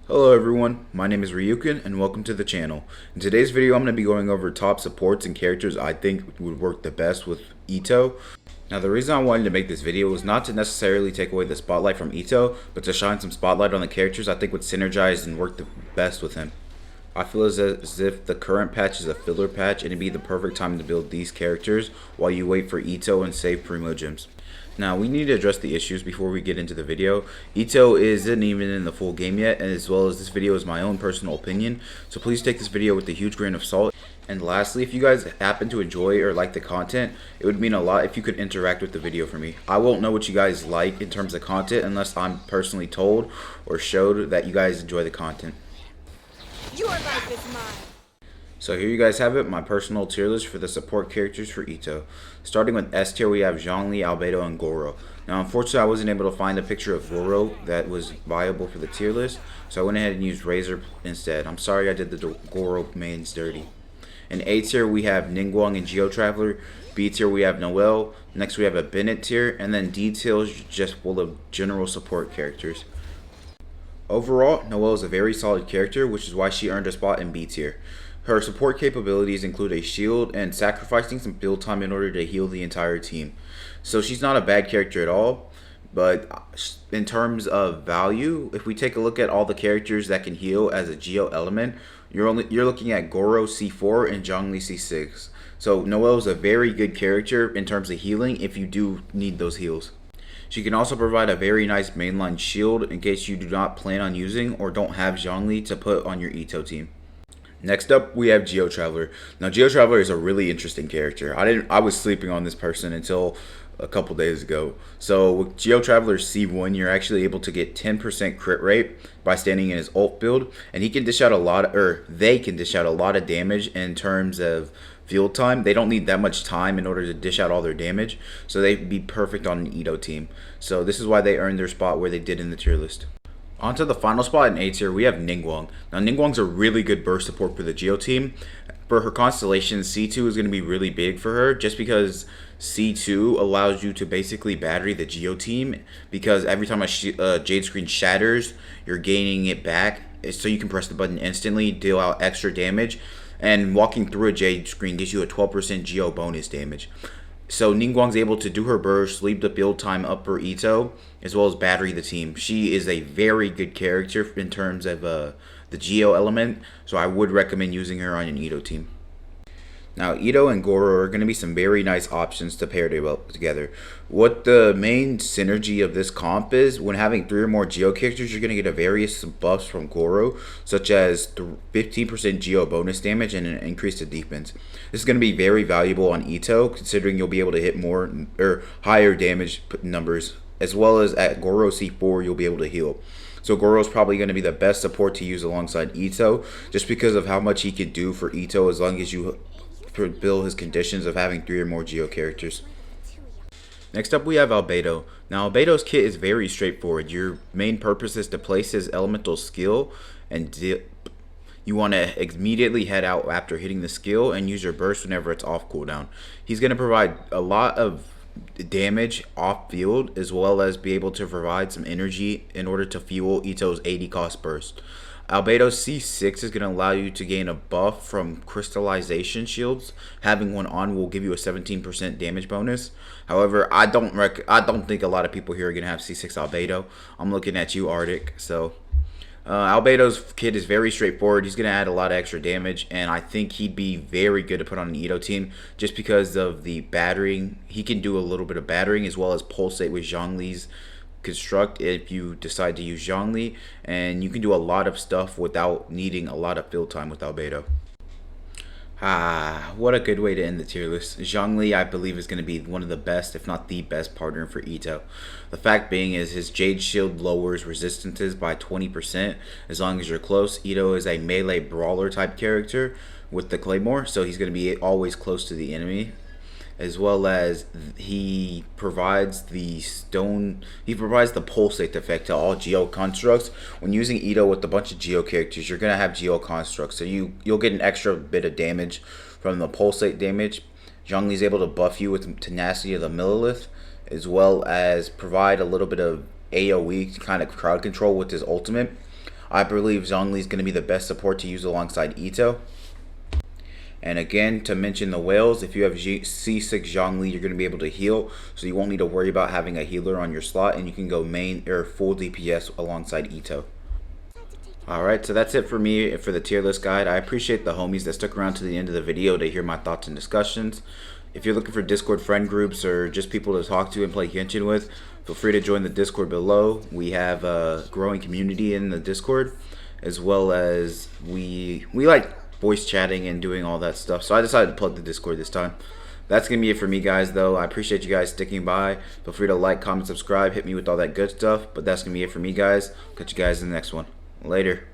Hello everyone, my name is Ryukin and welcome to the channel. In today's video I'm going to be going over top supports and characters I think would work the best with Itto. Now the reason I wanted to make this video was not to necessarily take away the spotlight from Itto, but to shine some spotlight on the characters I think would synergize and work the best with him. I feel as if the current patch is a filler patch and it'd be the perfect time to build these characters while you wait for Itto and save Primo Gems. Now, we need to address the issues before we get into the video. Itto isn't even in the full game yet, and as well as this video is my own personal opinion, so please take this video with a huge grain of salt. And lastly, if you guys happen to enjoy or like the content, it would mean a lot if you could interact with the video for me. I won't know what you guys like in terms of content unless I'm personally told or showed that you guys enjoy the content. Your life is mine. So here you guys have it, my personal tier list for the support characters for Itto. Starting with S tier, we have Zhang Li, Albedo, and Gorou. Now unfortunately I wasn't able to find a picture of Gorou that was viable for the tier list, so I went ahead and used Razor instead. I'm sorry I did the Gorou mains dirty. In A tier we have Ninguang and Geotraveler. B tier we have Noelle. Next we have a Bennett tier, and then D tier is just full of general support characters. Overall, Noelle is a very solid character, which is why she earned a spot in B tier. Her support capabilities include a shield and sacrificing some build time in order to heal the entire team. So she's not a bad character at all, but in terms of value, if we take a look at all the characters that can heal as a Geo element, you're looking at Gorou C4 and Zhang Li C6. So Noelle is a very good character in terms of healing if you do need those heals. She can also provide a very nice mainline shield in case you do not plan on using or don't have Zhang Li to put on your Itto team. Next up, we have Geotraveler. Now, Geotraveler is a really interesting character. I was sleeping on this person until a couple days ago. So with Geotraveler C1, you're actually able to get 10% crit rate by standing in his ult build, and he can dish out a lot, they can dish out a lot of damage in terms of field time. They don't need that much time in order to dish out all their damage, so they'd be perfect on an Itto team. So this is why they earned their spot where they did in the tier list. On to the final spot in A tier, we have Ninguang. Now, Ningguang's a really good burst support for the Geo team. For her constellation, C2 is going to be really big for her just because C2 allows you to basically battery the Geo team, because every time a Jade screen shatters, you're gaining it back. So you can press the button instantly, deal out extra damage, and walking through a Jade screen gives you a 12% Geo bonus damage. So Ninguang's able to do her burst, leave the build time up for Itto, as well as battery the team. She is a very good character in terms of the Geo element, so I would recommend using her on an Itto team. Now, Itto and Gorou are going to be some very nice options to pair together. What the main synergy of this comp is, when having 3 or more Geo characters, you're going to get a various buffs from Gorou, such as 15% Geo bonus damage and an increase to defense. This is going to be very valuable on Itto, considering you'll be able to hit more or higher damage numbers, as well as at Gorou C4 you'll be able to heal. So Gorou is probably going to be the best support to use alongside Itto, just because of how much he can do for Itto as long as you fulfill his conditions of having 3 or more Geo characters. Next up we have Albedo. Now Albedo's kit is very straightforward. Your main purpose is to place his elemental skill, and you want to immediately head out after hitting the skill and use your burst whenever it's off cooldown. He's going to provide a lot of damage off field, as well as be able to provide some energy in order to fuel Itto's 80 cost burst. Albedo C6 is going to allow you to gain a buff from crystallization shields. Having one on will give you a 17% damage bonus. However, I don't think a lot of people here are going to have C6 Albedo. I'm looking at you, Arctic. So Albedo's kit is very straightforward. He's going to add a lot of extra damage, and I think he'd be very good to put on an Itto team just because of the battering. He can do a little bit of battering as well as pulsate with Zhang Li's construct if you decide to use Zhang Li, and you can do a lot of stuff without needing a lot of field time with Albedo. What a good way to end the tier list. Zhang Li, I believe, is going to be one of the best, if not the best partner for Itto. The fact being is his Jade Shield lowers resistances by 20% as long as you're close. Itto is a melee brawler type character with the Claymore, so he's going to be always close to the enemy, as well as he provides the pulsate effect to all Geo constructs. When using Itto with a bunch of Geo characters, you're gonna have Geo constructs, so you'll get an extra bit of damage from the pulsate damage. Zhang Li's able to buff you with tenacity of the Millilith, as well as provide a little bit of AoE kind of crowd control with his ultimate. I believe Zhang Li is going to be the best support to use alongside Itto. And again, to mention the whales, if you have C6 Zhang Li, you're going to be able to heal, so you won't need to worry about having a healer on your slot, and you can go main or full DPS alongside Itto. Alright, so that's it for me for the tier list guide. I appreciate the homies that stuck around to the end of the video to hear my thoughts and discussions. If you're looking for Discord friend groups or just people to talk to and play Genshin with, feel free to join the Discord below. We have a growing community in the Discord, as well as we like voice chatting and doing all that stuff. So I decided to plug the Discord this time. That's going to be it for me, guys, though. I appreciate you guys sticking by. Feel free to like, comment, subscribe, hit me with all that good stuff. But that's going to be it for me, guys. Catch you guys in the next one. Later.